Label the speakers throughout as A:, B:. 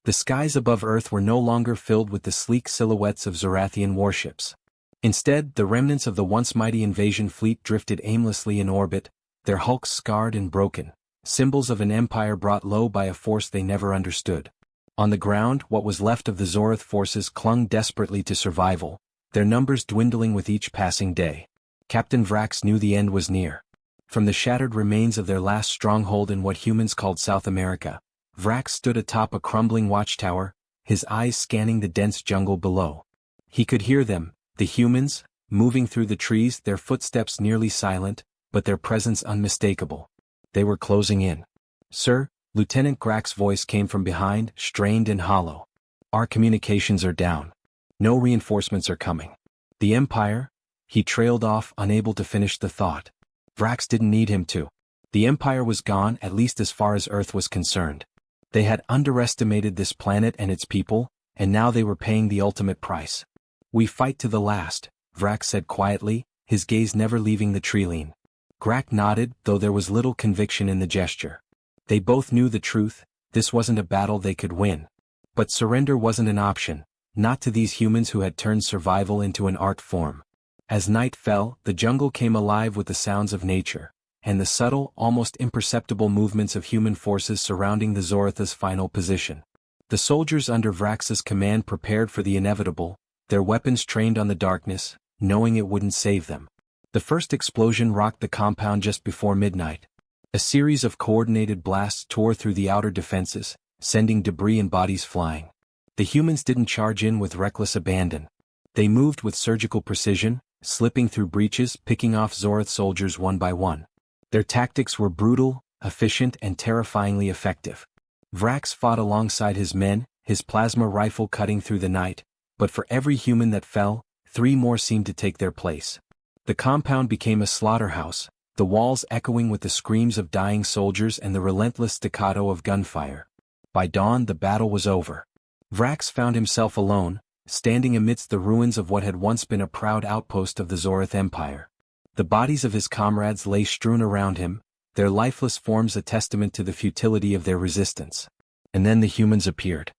A: The skies above Earth were no longer filled with the sleek silhouettes of Zorathian warships. Instead, the remnants of the once mighty invasion fleet drifted aimlessly in orbit, their hulks scarred and broken, symbols of an empire brought low by a force they never understood. On the ground, what was left of the Zorath forces clung desperately to survival, their numbers dwindling with each passing day. Captain Vrax knew the end was near. From the shattered remains of their last stronghold in what humans called South America, Vrax stood atop a crumbling watchtower, his eyes scanning the dense jungle below. He could hear them, the humans, moving through the trees, their footsteps nearly silent, but their presence unmistakable. They were closing in. "Sir," Lieutenant Grax's voice came from behind, strained and hollow. "Our communications are down. No reinforcements are coming. The Empire?" He trailed off, unable to finish the thought. Vrax didn't need him to. The Empire was gone, at least as far as Earth was concerned. They had underestimated this planet and its people, and now they were paying the ultimate price. "We fight to the last," Vrax said quietly, his gaze never leaving the treeline. Grax nodded, though there was little conviction in the gesture. They both knew the truth, this wasn't a battle they could win. But surrender wasn't an option, not to these humans who had turned survival into an art form. As night fell, the jungle came alive with the sounds of nature, and the subtle, almost imperceptible movements of human forces surrounding the Zoratha's final position. The soldiers under Vrax's command prepared for the inevitable, their weapons trained on the darkness, knowing it wouldn't save them. The first explosion rocked the compound just before midnight. A series of coordinated blasts tore through the outer defenses, sending debris and bodies flying. The humans didn't charge in with reckless abandon. They moved with surgical precision, slipping through breaches, picking off Zorath soldiers one by one. Their tactics were brutal, efficient, and terrifyingly effective. Vrax fought alongside his men, his plasma rifle cutting through the night, but for every human that fell, 3 more seemed to take their place. The compound became a slaughterhouse, the walls echoing with the screams of dying soldiers and the relentless staccato of gunfire. By dawn, the battle was over. Vrax found himself alone, standing amidst the ruins of what had once been a proud outpost of the Zorath Empire. The bodies of his comrades lay strewn around him, their lifeless forms a testament to the futility of their resistance. And then the humans appeared.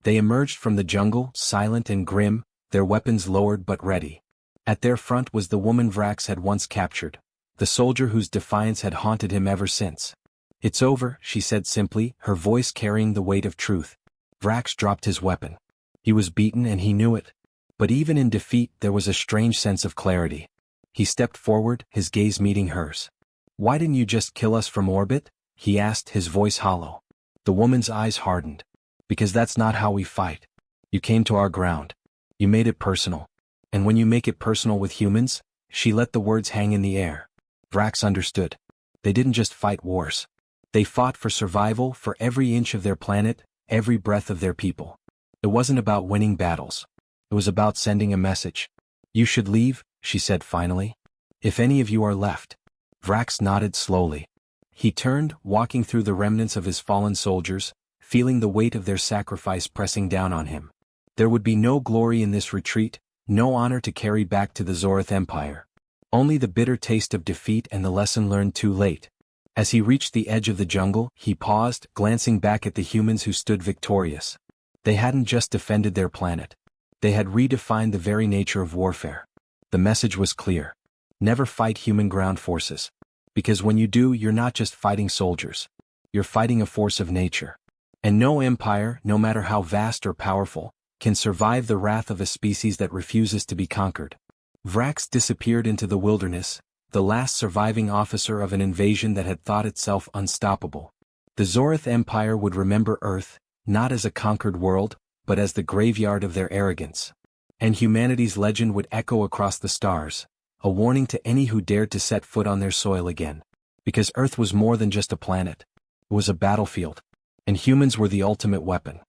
A: They emerged from the jungle, silent and grim, their weapons lowered but ready. At their front was the woman Vrax had once captured, the soldier whose defiance had haunted him ever since. "It's over," she said simply, her voice carrying the weight of truth. Vrax dropped his weapon. He was beaten and he knew it. But even in defeat there was a strange sense of clarity. He stepped forward, his gaze meeting hers. "Why didn't you just kill us from orbit?" he asked, his voice hollow. The woman's eyes hardened. "Because that's not how we fight. You came to our ground. You made it personal. And when you make it personal with humans," she let the words hang in the air. Vrax understood. They didn't just fight wars. They fought for survival, for every inch of their planet, every breath of their people. It wasn't about winning battles. It was about sending a message. "You should leave," she said finally. "If any of you are left." Vrax nodded slowly. He turned, walking through the remnants of his fallen soldiers, feeling the weight of their sacrifice pressing down on him. There would be no glory in this retreat, no honor to carry back to the Zorath Empire. Only the bitter taste of defeat and the lesson learned too late. As he reached the edge of the jungle, he paused, glancing back at the humans who stood victorious. They hadn't just defended their planet. They had redefined the very nature of warfare. The message was clear. Never fight human ground forces. Because when you do, you're not just fighting soldiers. You're fighting a force of nature. And no empire, no matter how vast or powerful, can survive the wrath of a species that refuses to be conquered. Vrax disappeared into the wilderness, the last surviving officer of an invasion that had thought itself unstoppable. The Zorath Empire would remember Earth, not as a conquered world, but as the graveyard of their arrogance. And humanity's legend would echo across the stars, a warning to any who dared to set foot on their soil again. Because Earth was more than just a planet. It was a battlefield. And humans were the ultimate weapon.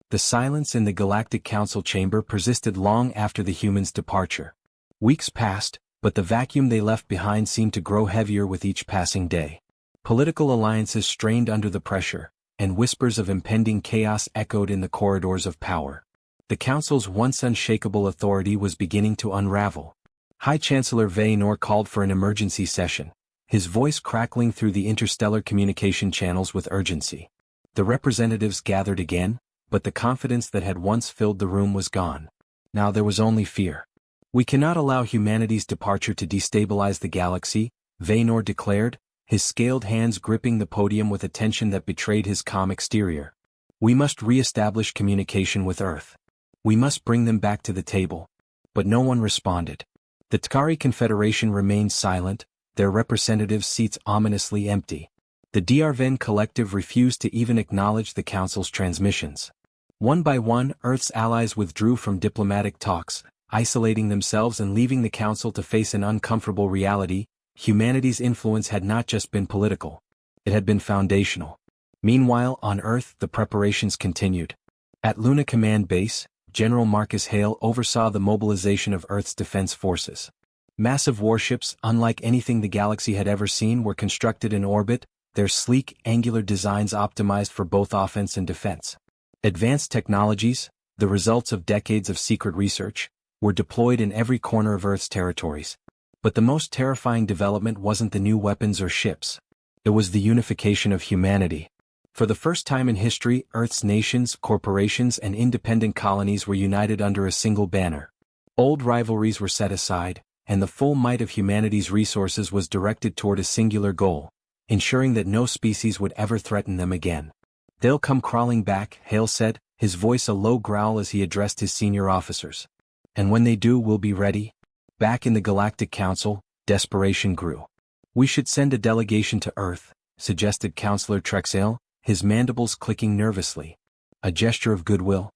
A: The silence in the Galactic Council chamber persisted long after the humans' departure. Weeks passed, but the vacuum they left behind seemed to grow heavier with each passing day. Political alliances strained under the pressure, and whispers of impending chaos echoed in the corridors of power. The Council's once unshakable authority was beginning to unravel. High Chancellor Vaynor called for an emergency session, his voice crackling through the interstellar communication channels with urgency. The representatives gathered again, but the confidence that had once filled the room was gone. Now there was only fear. "We cannot allow humanity's departure to destabilize the galaxy," Vaynor declared, his scaled hands gripping the podium with a tension that betrayed his calm exterior. "We must re-establish communication with Earth. We must bring them back to the table." But no one responded. The Tkari Confederation remained silent, their representatives' seats ominously empty. The Drven Collective refused to even acknowledge the Council's transmissions. One by one, Earth's allies withdrew from diplomatic talks, isolating themselves and leaving the Council to face an uncomfortable reality. Humanity's influence had not just been political. It had been foundational. Meanwhile, on Earth, the preparations continued. At Luna Command Base, General Marcus Hale oversaw the mobilization of Earth's defense forces. Massive warships, unlike anything the galaxy had ever seen, were constructed in orbit, their sleek, angular designs optimized for both offense and defense. Advanced technologies, the results of decades of secret research, were deployed in every corner of Earth's territories. But the most terrifying development wasn't the new weapons or ships. It was the unification of humanity. For the first time in history, Earth's nations, corporations, and independent colonies were united under a single banner. Old rivalries were set aside, and the full might of humanity's resources was directed toward a singular goal, ensuring that no species would ever threaten them again. "They'll come crawling back," Hale said, his voice a low growl as he addressed his senior officers. "And when they do, we'll be ready." Back in the Galactic Council, desperation grew. "We should send a delegation to Earth," suggested Councillor Trexale, his mandibles clicking nervously. "A gesture of goodwill."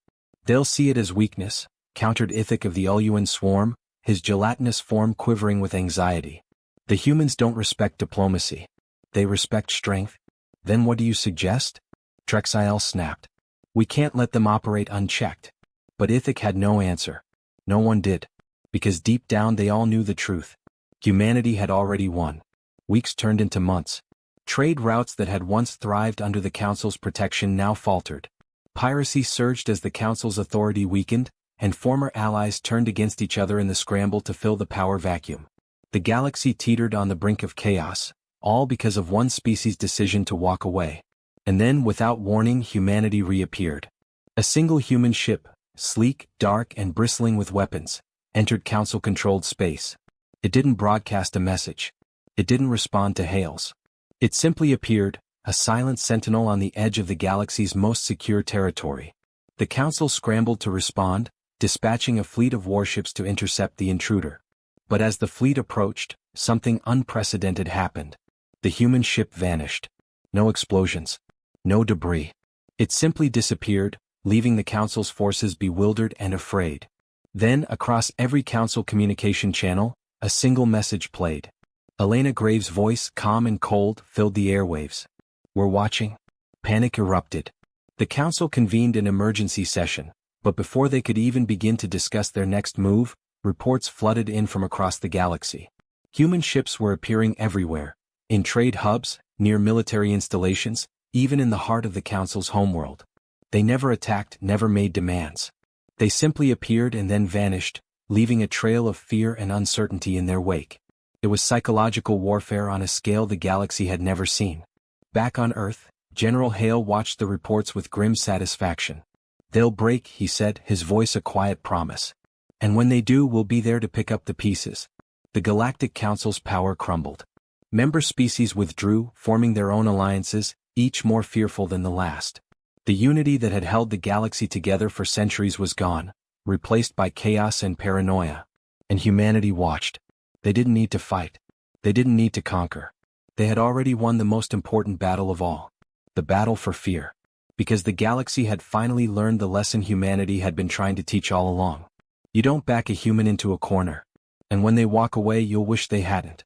A: "They'll see it as weakness," countered Ithic of the Uluan Swarm, his gelatinous form quivering with anxiety. "The humans don't respect diplomacy. They respect strength." "Then what do you suggest?" Trexile snapped. "We can't let them operate unchecked." But Ithic had no answer. No one did. Because deep down they all knew the truth. Humanity had already won. Weeks turned into months. Trade routes that had once thrived under the Council's protection now faltered. Piracy surged as the Council's authority weakened, and former allies turned against each other in the scramble to fill the power vacuum. The galaxy teetered on the brink of chaos, all because of one species' decision to walk away. And then, without warning, humanity reappeared. A single human ship, sleek, dark, and bristling with weapons, entered Council-controlled space. It didn't broadcast a message. It didn't respond to hails. It simply appeared, a silent sentinel on the edge of the galaxy's most secure territory. The Council scrambled to respond, dispatching a fleet of warships to intercept the intruder. But as the fleet approached, something unprecedented happened. The human ship vanished. No explosions. No debris. It simply disappeared, leaving the Council's forces bewildered and afraid. Then, across every Council communication channel, a single message played. Elena Graves' voice, calm and cold, filled the airwaves. "We're watching." Panic erupted. The Council convened an emergency session, but before they could even begin to discuss their next move, reports flooded in from across the galaxy. Human ships were appearing everywhere, in trade hubs, near military installations, even in the heart of the Council's homeworld. They never attacked, never made demands. They simply appeared and then vanished, leaving a trail of fear and uncertainty in their wake. It was psychological warfare on a scale the galaxy had never seen. Back on Earth, General Hale watched the reports with grim satisfaction. "They'll break," he said, his voice a quiet promise. "And when they do, we'll be there to pick up the pieces." The Galactic Council's power crumbled. Member species withdrew, forming their own alliances, each more fearful than the last. The unity that had held the galaxy together for centuries was gone, replaced by chaos and paranoia. And humanity watched. They didn't need to fight. They didn't need to conquer. They had already won the most important battle of all. The battle for fear. Because the galaxy had finally learned the lesson humanity had been trying to teach all along. You don't back a human into a corner. And when they walk away, you'll wish they hadn't.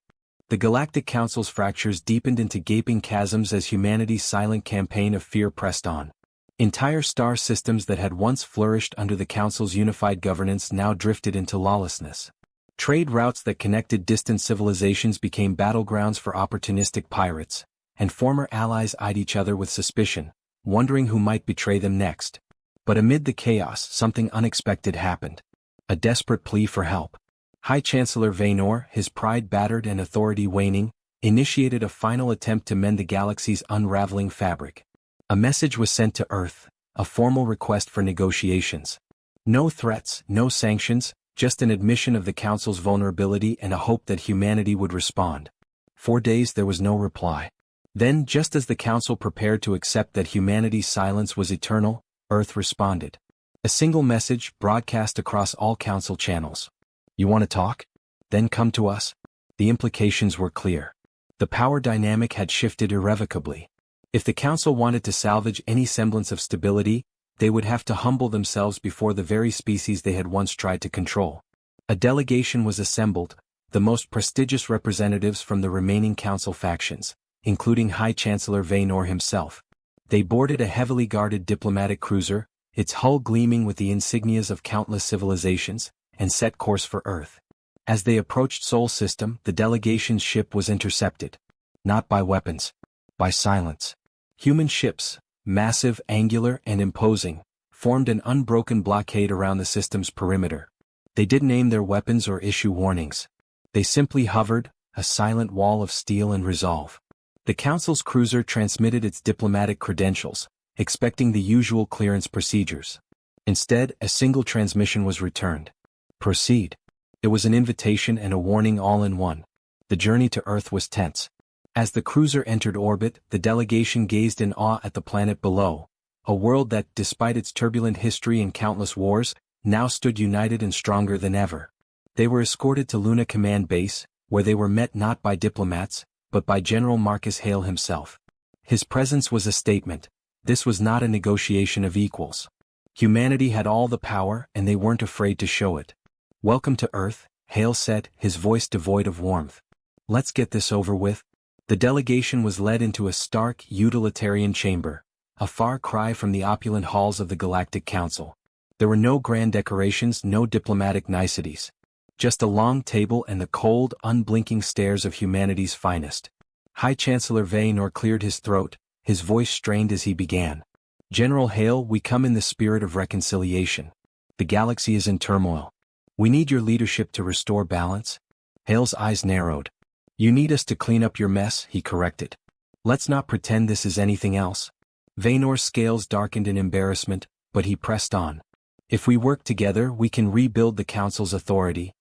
A: The Galactic Council's fractures deepened into gaping chasms as humanity's silent campaign of fear pressed on. Entire star systems that had once flourished under the Council's unified governance now drifted into lawlessness. Trade routes that connected distant civilizations became battlegrounds for opportunistic pirates, and former allies eyed each other with suspicion, wondering who might betray them next. But amid the chaos, something unexpected happened. A desperate plea for help. High Chancellor Vaynor, his pride battered and authority waning, initiated a final attempt to mend the galaxy's unraveling fabric. A message was sent to Earth, a formal request for negotiations. No threats, no sanctions, just an admission of the Council's vulnerability and a hope that humanity would respond. 4 days there was no reply. Then, just as the Council prepared to accept that humanity's silence was eternal, Earth responded. A single message broadcast across all Council channels. You want to talk? Then come to us. The implications were clear. The power dynamic had shifted irrevocably. If the Council wanted to salvage any semblance of stability, they would have to humble themselves before the very species they had once tried to control. A delegation was assembled, the most prestigious representatives from the remaining Council factions, including High Chancellor Vaynor himself. They boarded a heavily guarded diplomatic cruiser, its hull gleaming with the insignias of countless civilizations, and set course for Earth. As they approached Sol System, the delegation's ship was intercepted. Not by weapons. By silence. Human ships, massive, angular, and imposing, formed an unbroken blockade around the system's perimeter. They didn't aim their weapons or issue warnings. They simply hovered, a silent wall of steel and resolve. The Council's cruiser transmitted its diplomatic credentials, expecting the usual clearance procedures. Instead, a single transmission was returned. Proceed. It was an invitation and a warning all in one. The journey to Earth was tense. As the cruiser entered orbit, the delegation gazed in awe at the planet below, a world that, despite its turbulent history and countless wars, now stood united and stronger than ever. They were escorted to Luna Command Base, where they were met not by diplomats, but by General Marcus Hale himself. His presence was a statement. This was not a negotiation of equals. Humanity had all the power, and they weren't afraid to show it. "Welcome to Earth," Hale said, his voice devoid of warmth. "Let's get this over with." The delegation was led into a stark, utilitarian chamber, a far cry from the opulent halls of the Galactic Council. There were no grand decorations, no diplomatic niceties. Just a long table and the cold, unblinking stares of humanity's finest. High Chancellor Vaynor cleared his throat, his voice strained as he began. "General Hale, we come in the spirit of reconciliation. The galaxy is in turmoil. We need your leadership to restore balance." Hale's eyes narrowed. "You need us to clean up your mess," he corrected. "Let's not pretend this is anything else." Vaynor's scales darkened in embarrassment, but he pressed on. "If we work together, we can rebuild the Council's authority."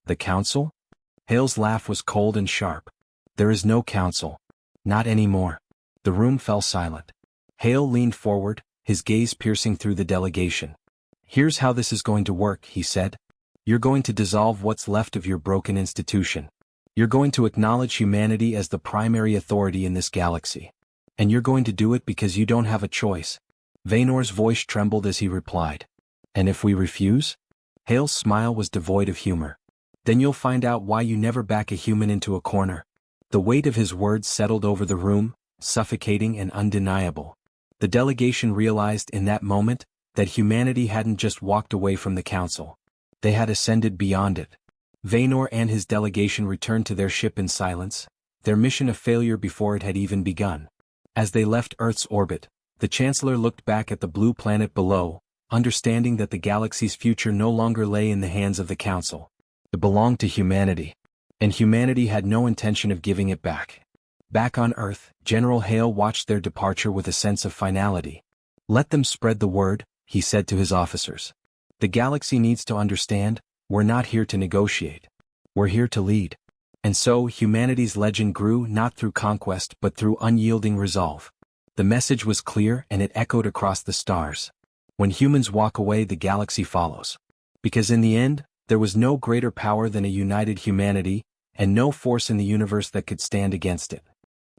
A: "The Council?" Hale's laugh was cold and sharp. "There is no Council. Not anymore." The room fell silent. Hale leaned forward, his gaze piercing through the delegation. "Here's how this is going to work," he said. "You're going to dissolve what's left of your broken institution. You're going to acknowledge humanity as the primary authority in this galaxy. And you're going to do it because you don't have a choice." Vaynor's voice trembled as he replied. "And if we refuse?" Hale's smile was devoid of humor. "Then you'll find out why you never back a human into a corner." The weight of his words settled over the room, suffocating and undeniable. The delegation realized in that moment that humanity hadn't just walked away from the Council. They had ascended beyond it. Vaynor and his delegation returned to their ship in silence, their mission a failure before it had even begun. As they left Earth's orbit, the Chancellor looked back at the blue planet below, understanding that the galaxy's future no longer lay in the hands of the Council. It belonged to humanity. And humanity had no intention of giving it back. Back on Earth, General Hale watched their departure with a sense of finality. "Let them spread the word," he said to his officers. "The galaxy needs to understand, we're not here to negotiate. We're here to lead." And so, humanity's legend grew not through conquest but through unyielding resolve. The message was clear and it echoed across the stars. When humans walk away, the galaxy follows. Because in the end, there was no greater power than a united humanity, and no force in the universe that could stand against it.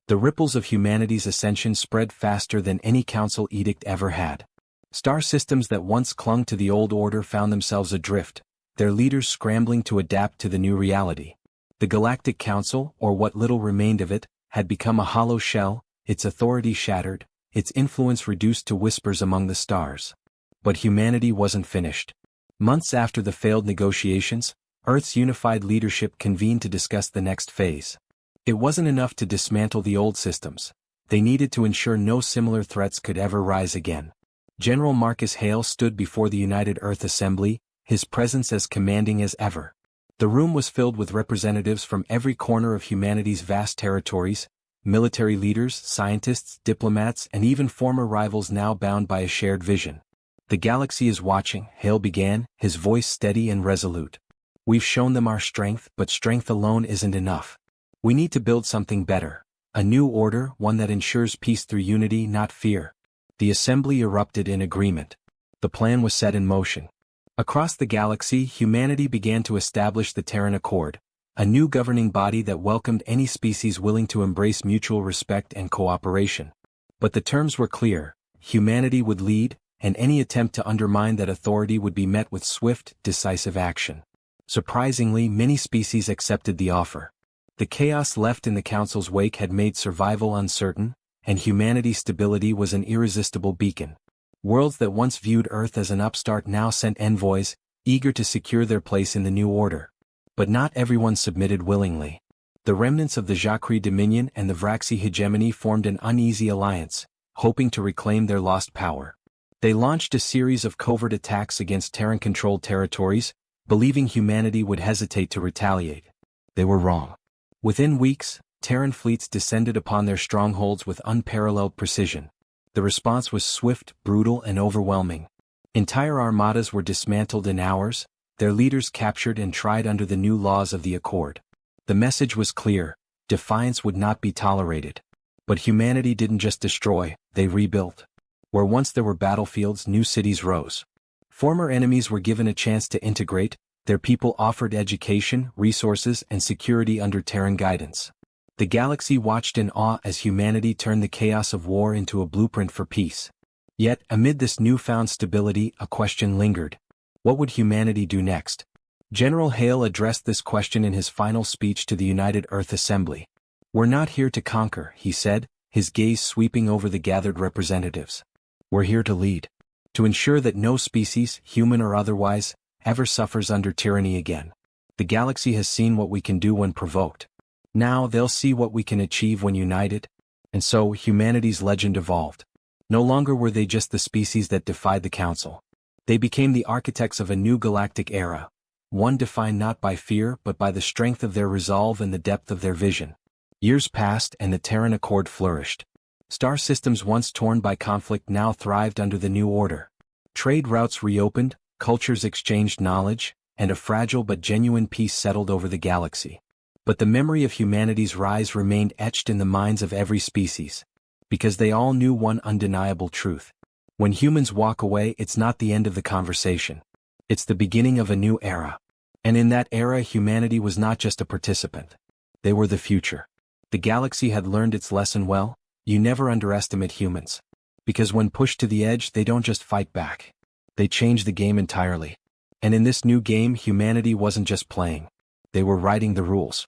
A: The ripples of humanity's ascension spread faster than any council edict ever had. Star systems that once clung to the old order found themselves adrift, their leaders scrambling to adapt to the new reality. The Galactic Council, or what little remained of it, had become a hollow shell, its authority shattered, its influence reduced to whispers among the stars. But humanity wasn't finished. Months after the failed negotiations, Earth's unified leadership convened to discuss the next phase. It wasn't enough to dismantle the old systems. They needed to ensure no similar threats could ever rise again. General Marcus Hale stood before the United Earth Assembly, his presence as commanding as ever. The room was filled with representatives from every corner of humanity's vast territories, military leaders, scientists, diplomats, and even former rivals now bound by a shared vision. The galaxy is watching, Hale began, his voice steady and resolute. We've shown them our strength, but strength alone isn't enough. We need to build something better. A new order, one that ensures peace through unity, not fear. The assembly erupted in agreement. The plan was set in motion. Across the galaxy, humanity began to establish the Terran Accord, a new governing body that welcomed any species willing to embrace mutual respect and cooperation. But the terms were clear: humanity would lead, and any attempt to undermine that authority would be met with swift, decisive action. Surprisingly, many species accepted the offer. The chaos left in the Council's wake had made survival uncertain, and humanity's stability was an irresistible beacon. Worlds that once viewed Earth as an upstart now sent envoys, eager to secure their place in the new order. But not everyone submitted willingly. The remnants of the Jacri Dominion and the Vraxi hegemony formed an uneasy alliance, hoping to reclaim their lost power. They launched a series of covert attacks against Terran-controlled territories, believing humanity would hesitate to retaliate. They were wrong. Within weeks, Terran fleets descended upon their strongholds with unparalleled precision. The response was swift, brutal, and overwhelming. Entire armadas were dismantled in hours, their leaders captured and tried under the new laws of the Accord. The message was clear: defiance would not be tolerated. But humanity didn't just destroy, they rebuilt. Where once there were battlefields, new cities rose. Former enemies were given a chance to integrate, their people offered education, resources, and security under Terran guidance. The galaxy watched in awe as humanity turned the chaos of war into a blueprint for peace. Yet, amid this newfound stability, a question lingered. What would humanity do next? General Hale addressed this question in his final speech to the United Earth Assembly. "We're not here to conquer," he said, his gaze sweeping over the gathered representatives. "We're here to lead. To ensure that no species, human or otherwise, ever suffers under tyranny again. The galaxy has seen what we can do when provoked. Now they'll see what we can achieve when united." And so, humanity's legend evolved. No longer were they just the species that defied the Council. They became the architects of a new galactic era, one defined not by fear but by the strength of their resolve and the depth of their vision. Years passed and the Terran Accord flourished. Star systems once torn by conflict now thrived under the new order. Trade routes reopened, cultures exchanged knowledge, and a fragile but genuine peace settled over the galaxy. But the memory of humanity's rise remained etched in the minds of every species. Because they all knew one undeniable truth: when humans walk away, it's not the end of the conversation. It's the beginning of a new era. And in that era, humanity was not just a participant. They were the future. The galaxy had learned its lesson well: you never underestimate humans. Because when pushed to the edge, they don't just fight back. They change the game entirely. And in this new game, humanity wasn't just playing. They were writing the rules.